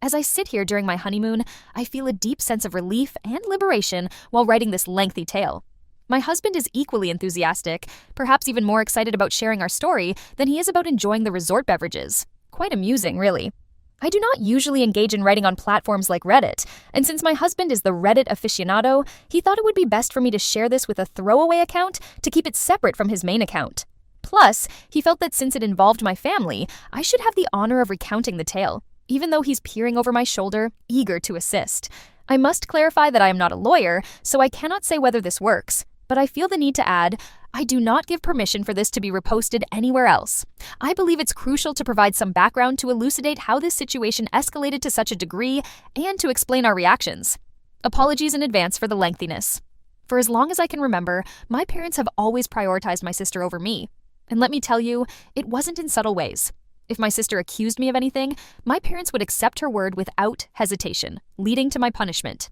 As I sit here during my honeymoon, I feel a deep sense of relief and liberation while writing this lengthy tale. My husband is equally enthusiastic, perhaps even more excited about sharing our story than he is about enjoying the resort beverages. Quite amusing, really. I do not usually engage in writing on platforms like Reddit, and since my husband is the Reddit aficionado, he thought it would be best for me to share this with a throwaway account to keep it separate from his main account. Plus, he felt that since it involved my family, I should have the honor of recounting the tale, even though he's peering over my shoulder, eager to assist. I must clarify that I am not a lawyer, so I cannot say whether this works, but I feel the need to add, I do not give permission for this to be reposted anywhere else. I believe it's crucial to provide some background to elucidate how this situation escalated to such a degree and to explain our reactions. Apologies in advance for the lengthiness. For as long as I can remember, my parents have always prioritized my sister over me. And let me tell you, it wasn't in subtle ways. If my sister accused me of anything, my parents would accept her word without hesitation, leading to my punishment.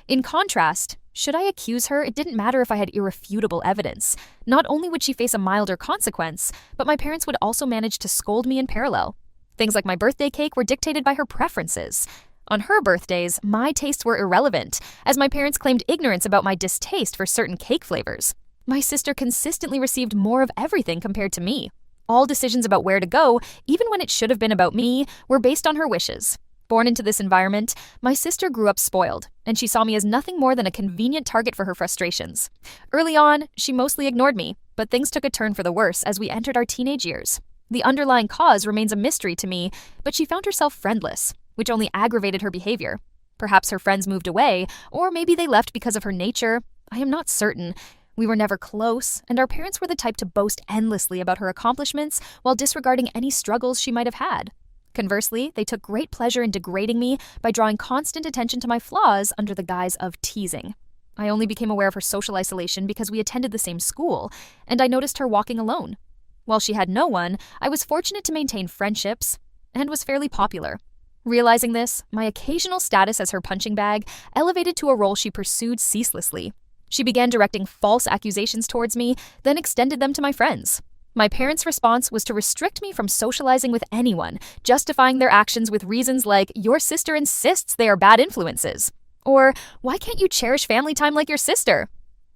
In contrast, should I accuse her, it didn't matter if I had irrefutable evidence. Not only would she face a milder consequence, but my parents would also manage to scold me in parallel. Things like my birthday cake were dictated by her preferences. On her birthdays, my tastes were irrelevant, as my parents claimed ignorance about my distaste for certain cake flavors. My sister consistently received more of everything compared to me. All decisions about where to go, even when it should have been about me, were based on her wishes. Born into this environment, my sister grew up spoiled, and she saw me as nothing more than a convenient target for her frustrations. Early on, she mostly ignored me, but things took a turn for the worse as we entered our teenage years. The underlying cause remains a mystery to me, but she found herself friendless, which only aggravated her behavior. Perhaps her friends moved away, or maybe they left because of her nature. I am not certain. We were never close, and our parents were the type to boast endlessly about her accomplishments while disregarding any struggles she might have had. Conversely, they took great pleasure in degrading me by drawing constant attention to my flaws under the guise of teasing. I only became aware of her social isolation because we attended the same school, and I noticed her walking alone. While she had no one, I was fortunate to maintain friendships and was fairly popular. Realizing this, my occasional status as her punching bag elevated to a role she pursued ceaselessly. She began directing false accusations towards me, then extended them to my friends. My parents' response was to restrict me from socializing with anyone, justifying their actions with reasons like, "Your sister insists they are bad influences," or "Why can't you cherish family time like your sister?"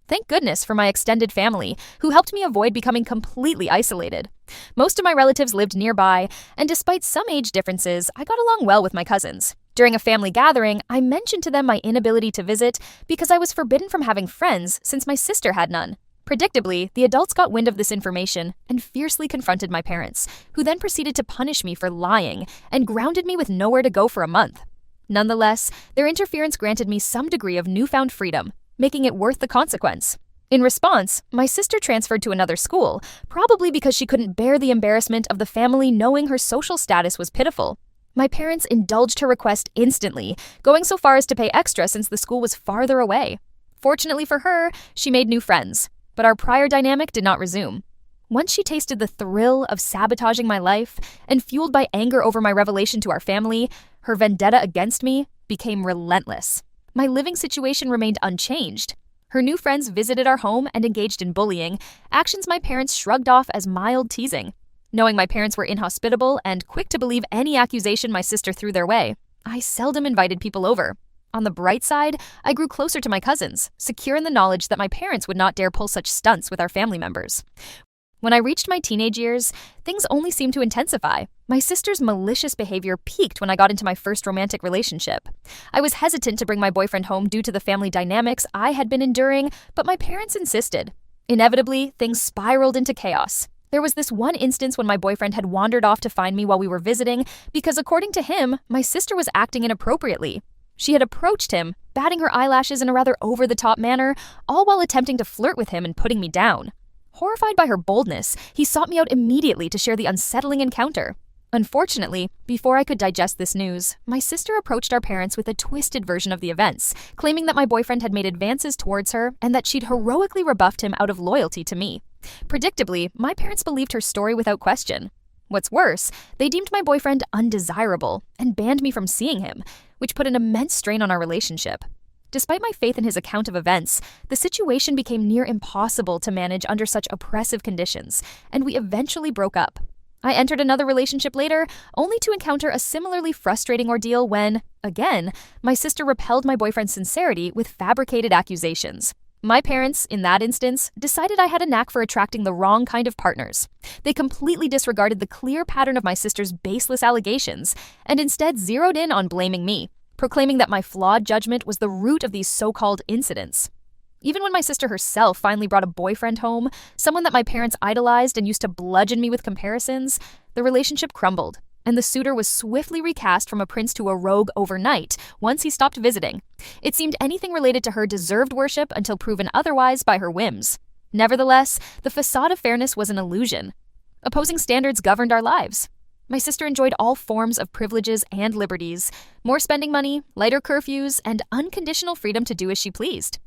Thank goodness for my extended family, who helped me avoid becoming completely isolated. Most of my relatives lived nearby, and despite some age differences, I got along well with my cousins. During a family gathering, I mentioned to them my inability to visit because I was forbidden from having friends since my sister had none. Predictably, the adults got wind of this information and fiercely confronted my parents, who then proceeded to punish me for lying and grounded me with nowhere to go for a month. Nonetheless, their interference granted me some degree of newfound freedom, making it worth the consequence. In response, my sister transferred to another school, probably because she couldn't bear the embarrassment of the family knowing her social status was pitiful. My parents indulged her request instantly, going so far as to pay extra since the school was farther away. Fortunately for her, she made new friends, but our prior dynamic did not resume. Once she tasted the thrill of sabotaging my life, and fueled by anger over my revelation to our family, her vendetta against me became relentless. My living situation remained unchanged. Her new friends visited our home and engaged in bullying, actions my parents shrugged off as mild teasing. Knowing my parents were inhospitable and quick to believe any accusation my sister threw their way, I seldom invited people over. On the bright side, I grew closer to my cousins, secure in the knowledge that my parents would not dare pull such stunts with our family members. When I reached my teenage years, things only seemed to intensify. My sister's malicious behavior peaked when I got into my first romantic relationship. I was hesitant to bring my boyfriend home due to the family dynamics I had been enduring, but my parents insisted. Inevitably, things spiraled into chaos. There was this one instance when my boyfriend had wandered off to find me while we were visiting because, according to him, my sister was acting inappropriately. She had approached him, batting her eyelashes in a rather over-the-top manner, all while attempting to flirt with him and putting me down. Horrified by her boldness, he sought me out immediately to share the unsettling encounter. Unfortunately, before I could digest this news, my sister approached our parents with a twisted version of the events, claiming that my boyfriend had made advances towards her and that she'd heroically rebuffed him out of loyalty to me. Predictably, my parents believed her story without question. What's worse, they deemed my boyfriend undesirable and banned me from seeing him, which put an immense strain on our relationship. Despite my faith in his account of events, the situation became near impossible to manage under such oppressive conditions, and we eventually broke up. I entered another relationship later, only to encounter a similarly frustrating ordeal when, again, my sister repelled my boyfriend's sincerity with fabricated accusations. My parents, in that instance, decided I had a knack for attracting the wrong kind of partners. They completely disregarded the clear pattern of my sister's baseless allegations and instead zeroed in on blaming me, proclaiming that my flawed judgment was the root of these so-called incidents. Even when my sister herself finally brought a boyfriend home, someone that my parents idolized and used to bludgeon me with comparisons, the relationship crumbled, and the suitor was swiftly recast from a prince to a rogue overnight once he stopped visiting. It seemed anything related to her deserved worship until proven otherwise by her whims. Nevertheless, the facade of fairness was an illusion. Opposing standards governed our lives. My sister enjoyed all forms of privileges and liberties, more spending money, lighter curfews, and unconditional freedom to do as she pleased.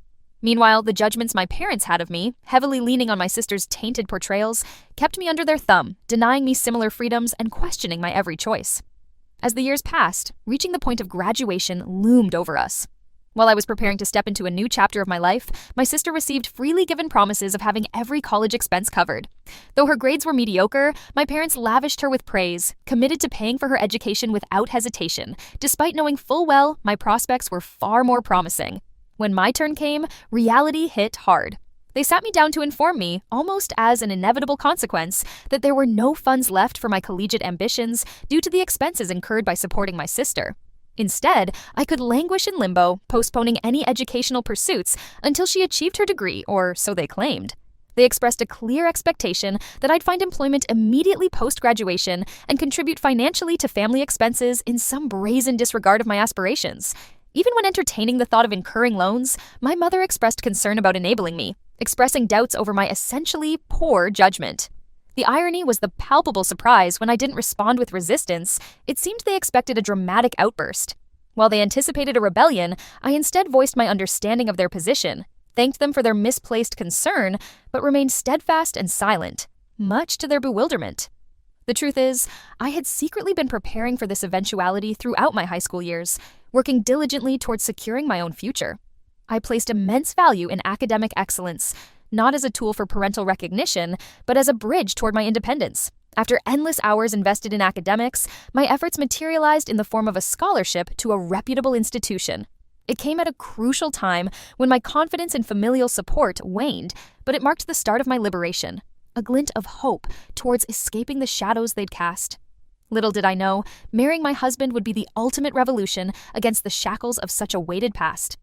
Meanwhile, the judgments my parents had of me, heavily leaning on my sister's tainted portrayals, kept me under their thumb, denying me similar freedoms and questioning my every choice. As the years passed, reaching the point of graduation loomed over us. While I was preparing to step into a new chapter of my life, my sister received freely given promises of having every college expense covered. Though her grades were mediocre, my parents lavished her with praise, committed to paying for her education without hesitation, despite knowing full well my prospects were far more promising. When my turn came, reality hit hard. They sat me down to inform me, almost as an inevitable consequence, that there were no funds left for my collegiate ambitions due to the expenses incurred by supporting my sister. Instead, I could languish in limbo, postponing any educational pursuits until she achieved her degree, or so they claimed. They expressed a clear expectation that I'd find employment immediately post-graduation and contribute financially to family expenses in some brazen disregard of my aspirations. Even when entertaining the thought of incurring loans, my mother expressed concern about enabling me, expressing doubts over my essentially poor judgment. The irony was the palpable surprise when I didn't respond with resistance. It seemed they expected a dramatic outburst. While they anticipated a rebellion, I instead voiced my understanding of their position, thanked them for their misplaced concern, but remained steadfast and silent, much to their bewilderment. The truth is, I had secretly been preparing for this eventuality throughout my high school years, working diligently towards securing my own future. I placed immense value in academic excellence, not as a tool for parental recognition, but as a bridge toward my independence. After endless hours invested in academics, my efforts materialized in the form of a scholarship to a reputable institution. It came at a crucial time when my confidence in familial support waned, but it marked the start of my liberation, a glint of hope towards escaping the shadows they'd cast. Little did I know, marrying my husband would be the ultimate revolution against the shackles of such a weighted past.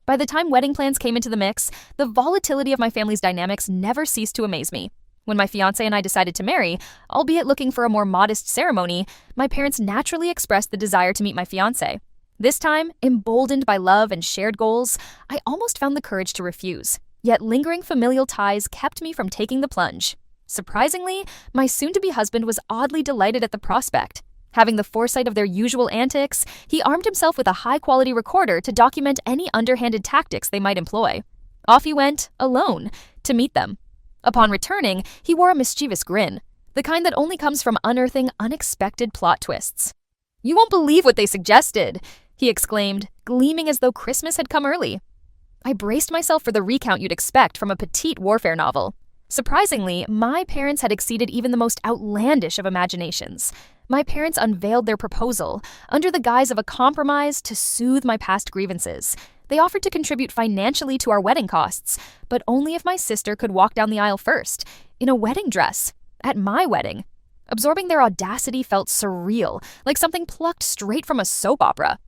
By the time wedding plans came into the mix, the volatility of my family's dynamics never ceased to amaze me. When my fiancé and I decided to marry, albeit looking for a more modest ceremony, my parents naturally expressed the desire to meet my fiancé. This time, emboldened by love and shared goals, I almost found the courage to refuse. Yet lingering familial ties kept me from taking the plunge. Surprisingly, my soon-to-be husband was oddly delighted at the prospect. Having the foresight of their usual antics, he armed himself with a high-quality recorder to document any underhanded tactics they might employ. Off he went, alone, to meet them. Upon returning, he wore a mischievous grin, the kind that only comes from unearthing unexpected plot twists. "You won't believe what they suggested," he exclaimed, gleaming as though Christmas had come early. I braced myself for the recount you'd expect from a petite warfare novel. Surprisingly, my parents had exceeded even the most outlandish of imaginations. My parents unveiled their proposal under the guise of a compromise to soothe my past grievances. They offered to contribute financially to our wedding costs, but only if my sister could walk down the aisle first, in a wedding dress, at my wedding. Absorbing their audacity felt surreal, like something plucked straight from a soap opera.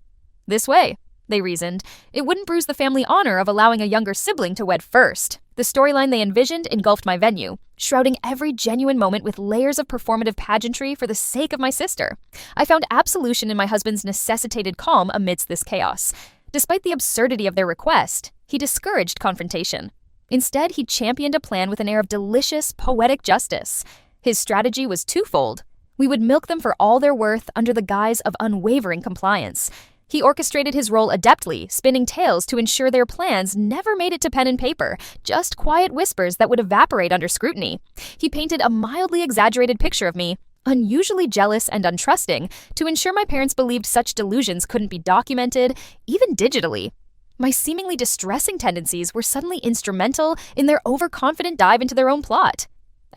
This way, they reasoned, it wouldn't bruise the family honor of allowing a younger sibling to wed first. The storyline they envisioned engulfed my venue, shrouding every genuine moment with layers of performative pageantry for the sake of my sister. I found absolution in my husband's necessitated calm amidst this chaos. Despite the absurdity of their request, he discouraged confrontation. Instead, he championed a plan with an air of delicious, poetic justice. His strategy was twofold. We would milk them for all their worth under the guise of unwavering compliance. He orchestrated his role adeptly, spinning tales to ensure their plans never made it to pen and paper, just quiet whispers that would evaporate under scrutiny. He painted a mildly exaggerated picture of me, unusually jealous and untrusting, to ensure my parents believed such delusions couldn't be documented, even digitally. My seemingly distressing tendencies were suddenly instrumental in their overconfident dive into their own plot.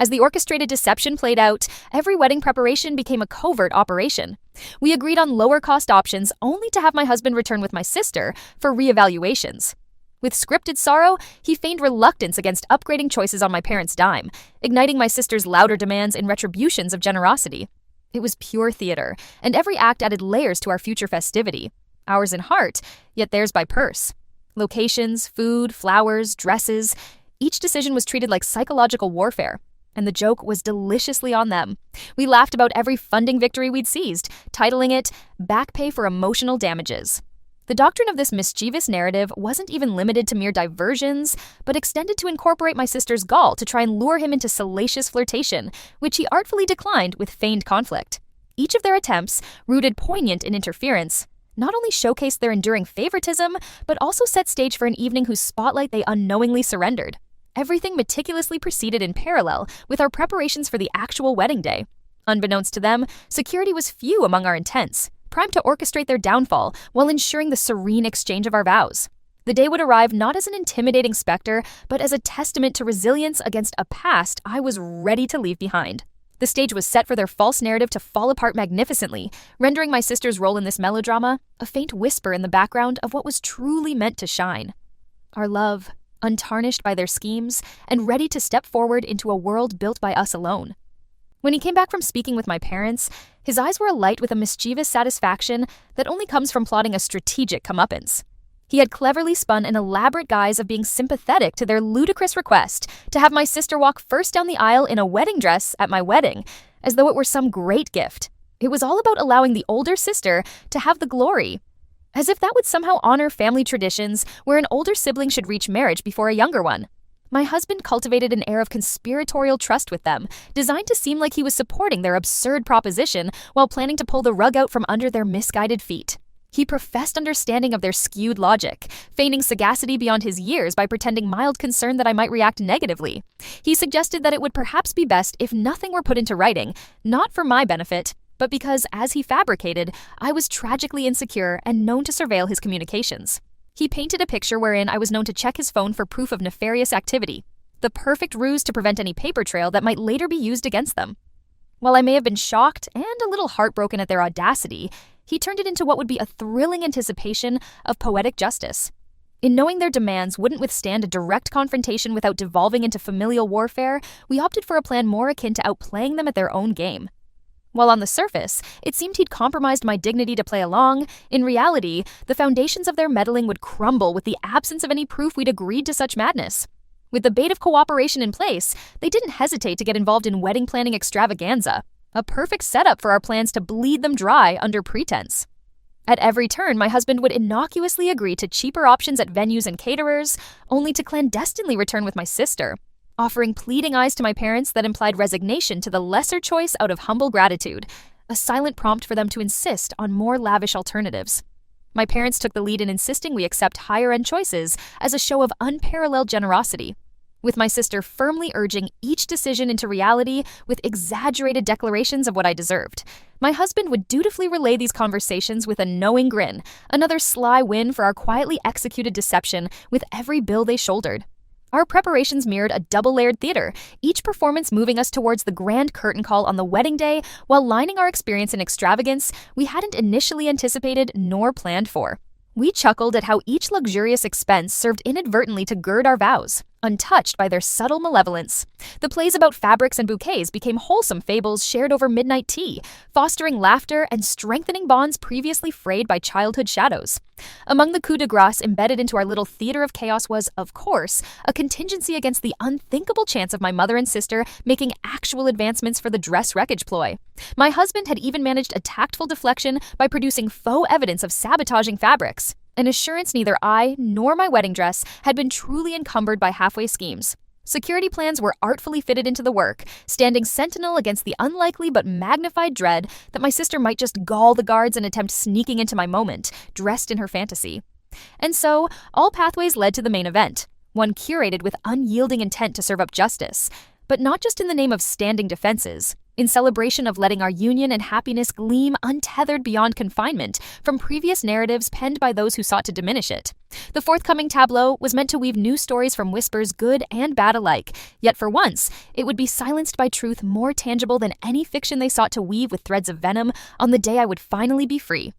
As the orchestrated deception played out, every wedding preparation became a covert operation. We agreed on lower-cost options only to have my husband return with my sister for reevaluations. With scripted sorrow, he feigned reluctance against upgrading choices on my parents' dime, igniting my sister's louder demands in retributions of generosity. It was pure theater, and every act added layers to our future festivity. Ours in heart, yet theirs by purse. Locations, food, flowers, dresses, each decision was treated like psychological warfare. And the joke was deliciously on them. We laughed about every funding victory we'd seized, titling it Back Pay for Emotional Damages. The doctrine of this mischievous narrative wasn't even limited to mere diversions, but extended to incorporate my sister's gall to try and lure him into salacious flirtation, which he artfully declined with feigned conflict. Each of their attempts, rooted poignant in interference, not only showcased their enduring favoritism, but also set stage for an evening whose spotlight they unknowingly surrendered. Everything meticulously proceeded in parallel with our preparations for the actual wedding day. Unbeknownst to them, security was few among our intents, primed to orchestrate their downfall while ensuring the serene exchange of our vows. The day would arrive not as an intimidating specter, but as a testament to resilience against a past I was ready to leave behind. The stage was set for their false narrative to fall apart magnificently, rendering my sister's role in this melodrama a faint whisper in the background of what was truly meant to shine. Our love, untarnished by their schemes, and ready to step forward into a world built by us alone. When he came back from speaking with my parents, his eyes were alight with a mischievous satisfaction that only comes from plotting a strategic comeuppance. He had cleverly spun an elaborate guise of being sympathetic to their ludicrous request to have my sister walk first down the aisle in a wedding dress at my wedding, as though it were some great gift. It was all about allowing the older sister to have the glory, as if that would somehow honor family traditions where an older sibling should reach marriage before a younger one. My husband cultivated an air of conspiratorial trust with them, designed to seem like he was supporting their absurd proposition while planning to pull the rug out from under their misguided feet. He professed understanding of their skewed logic, feigning sagacity beyond his years by pretending mild concern that I might react negatively. He suggested that it would perhaps be best if nothing were put into writing, not for my benefit, but because, as he fabricated, I was tragically insecure and known to surveil his communications. He painted a picture wherein I was known to check his phone for proof of nefarious activity, the perfect ruse to prevent any paper trail that might later be used against them. While I may have been shocked and a little heartbroken at their audacity, he turned it into what would be a thrilling anticipation of poetic justice. In knowing their demands wouldn't withstand a direct confrontation without devolving into familial warfare, we opted for a plan more akin to outplaying them at their own game. While on the surface, it seemed he'd compromised my dignity to play along, in reality, the foundations of their meddling would crumble with the absence of any proof we'd agreed to such madness. With the bait of cooperation in place, they didn't hesitate to get involved in wedding planning extravaganza, a perfect setup for our plans to bleed them dry under pretense. At every turn, my husband would innocuously agree to cheaper options at venues and caterers, only to clandestinely return with my sister, offering pleading eyes to my parents that implied resignation to the lesser choice out of humble gratitude, a silent prompt for them to insist on more lavish alternatives. My parents took the lead in insisting we accept higher-end choices as a show of unparalleled generosity, with my sister firmly urging each decision into reality with exaggerated declarations of what I deserved. My husband would dutifully relay these conversations with a knowing grin, another sly win for our quietly executed deception with every bill they shouldered. Our preparations mirrored a double-layered theater, each performance moving us towards the grand curtain call on the wedding day while lining our experience in extravagance we hadn't initially anticipated nor planned for. We chuckled at how each luxurious expense served inadvertently to gird our vows, untouched by their subtle malevolence. The plays about fabrics and bouquets became wholesome fables shared over midnight tea, fostering laughter and strengthening bonds previously frayed by childhood shadows. Among the coup de grace embedded into our little theater of chaos was, of course, a contingency against the unthinkable chance of my mother and sister making actual advancements for the dress wreckage ploy. My husband had even managed a tactful deflection by producing faux evidence of sabotaging fabrics, an assurance neither I nor my wedding dress had been truly encumbered by halfway schemes. Security plans were artfully fitted into the work, standing sentinel against the unlikely but magnified dread that my sister might just gall the guards and attempt sneaking into my moment, dressed in her fantasy. And so, all pathways led to the main event, one curated with unyielding intent to serve up justice, but not just in the name of standing defenses. in celebration of letting our union and happiness gleam untethered beyond confinement from previous narratives penned by those who sought to diminish it. The forthcoming tableau was meant to weave new stories from whispers good and bad alike, yet for once, it would be silenced by truth more tangible than any fiction they sought to weave with threads of venom on the day I would finally be free.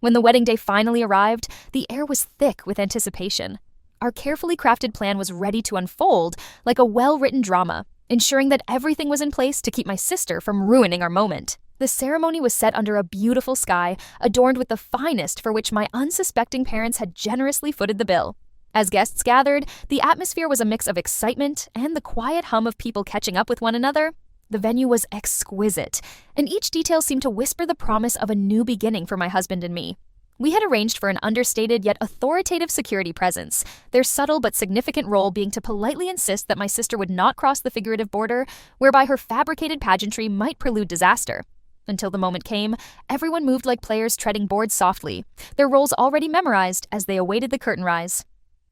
When the wedding day finally arrived, the air was thick with anticipation. Our carefully crafted plan was ready to unfold like a well-written drama, ensuring that everything was in place to keep my sister from ruining our moment. The ceremony was set under a beautiful sky, adorned with the finest for which my unsuspecting parents had generously footed the bill. As guests gathered, the atmosphere was a mix of excitement and the quiet hum of people catching up with one another. The venue was exquisite, and each detail seemed to whisper the promise of a new beginning for my husband and me. We had arranged for an understated yet authoritative security presence, their subtle but significant role being to politely insist that my sister would not cross the figurative border, whereby her fabricated pageantry might prelude disaster. Until the moment came, everyone moved like players treading boards softly, their roles already memorized as they awaited the curtain rise.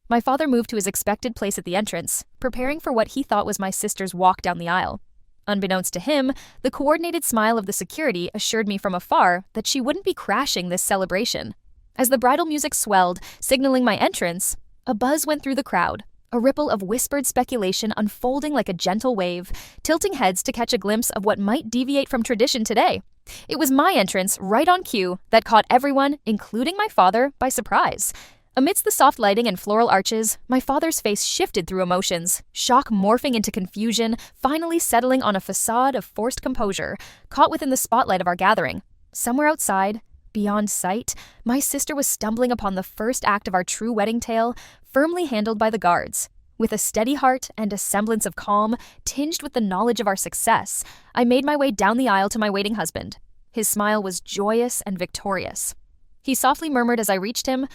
My father moved to his expected place at the entrance, preparing for what he thought was my sister's walk down the aisle. Unbeknownst to him, the coordinated smile of the security assured me from afar that she wouldn't be crashing this celebration. As the bridal music swelled, signaling my entrance, a buzz went through the crowd, a ripple of whispered speculation unfolding like a gentle wave, tilting heads to catch a glimpse of what might deviate from tradition today. It was my entrance, right on cue, that caught everyone, including my father, by surprise. Amidst the soft lighting and floral arches, my father's face shifted through emotions, shock morphing into confusion, finally settling on a facade of forced composure, caught within the spotlight of our gathering. Somewhere outside, beyond sight, my sister was stumbling upon the first act of our true wedding tale, firmly handled by the guards. With a steady heart and a semblance of calm, tinged with the knowledge of our success, I made my way down the aisle to my waiting husband. His smile was joyous and victorious. He softly murmured as I reached him,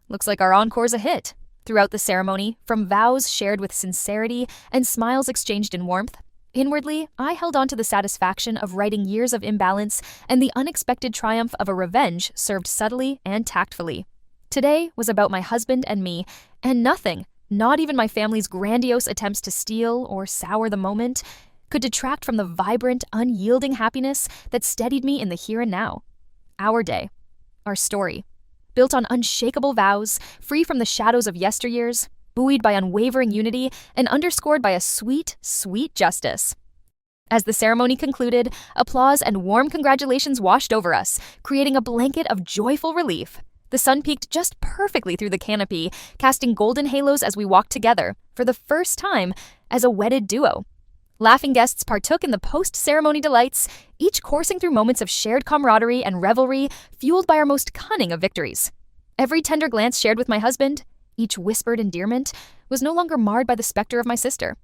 "Looks like our encore's a hit." Throughout the ceremony, from vows shared with sincerity and smiles exchanged in warmth, inwardly, I held on to the satisfaction of righting years of imbalance and the unexpected triumph of a revenge served subtly and tactfully. Today was about my husband and me, and nothing, not even my family's grandiose attempts to steal or sour the moment, could detract from the vibrant, unyielding happiness that steadied me in the here and now. Our day, our story, built on unshakable vows, free from the shadows of yesteryears, buoyed by unwavering unity, and underscored by a sweet, sweet justice. As the ceremony concluded, applause and warm congratulations washed over us, creating a blanket of joyful relief. The sun peeked just perfectly through the canopy, casting golden halos as we walked together, for the first time, as a wedded duo. Laughing guests partook in the post-ceremony delights, each coursing through moments of shared camaraderie and revelry, fueled by our most cunning of victories. Every tender glance shared with my husband, each whispered endearment, was no longer marred by the specter of my sister.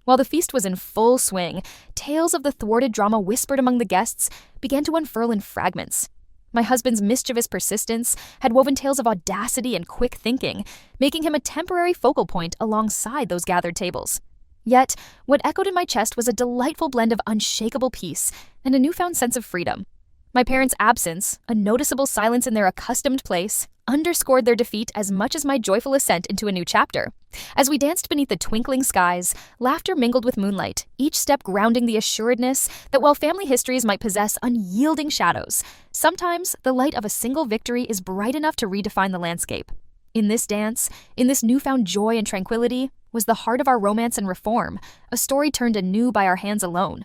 While the feast was in full swing, tales of the thwarted drama whispered among the guests began to unfurl in fragments. My husband's mischievous persistence had woven tales of audacity and quick thinking, making him a temporary focal point alongside those gathered tables. Yet, what echoed in my chest was a delightful blend of unshakable peace and a newfound sense of freedom. My parents' absence, a noticeable silence in their accustomed place, underscored their defeat as much as my joyful ascent into a new chapter. As we danced beneath the twinkling skies, laughter mingled with moonlight, each step grounding the assuredness that while family histories might possess unyielding shadows, sometimes the light of a single victory is bright enough to redefine the landscape. In this dance, in this newfound joy and tranquility, was the heart of our romance and reform, a story turned anew by our hands alone.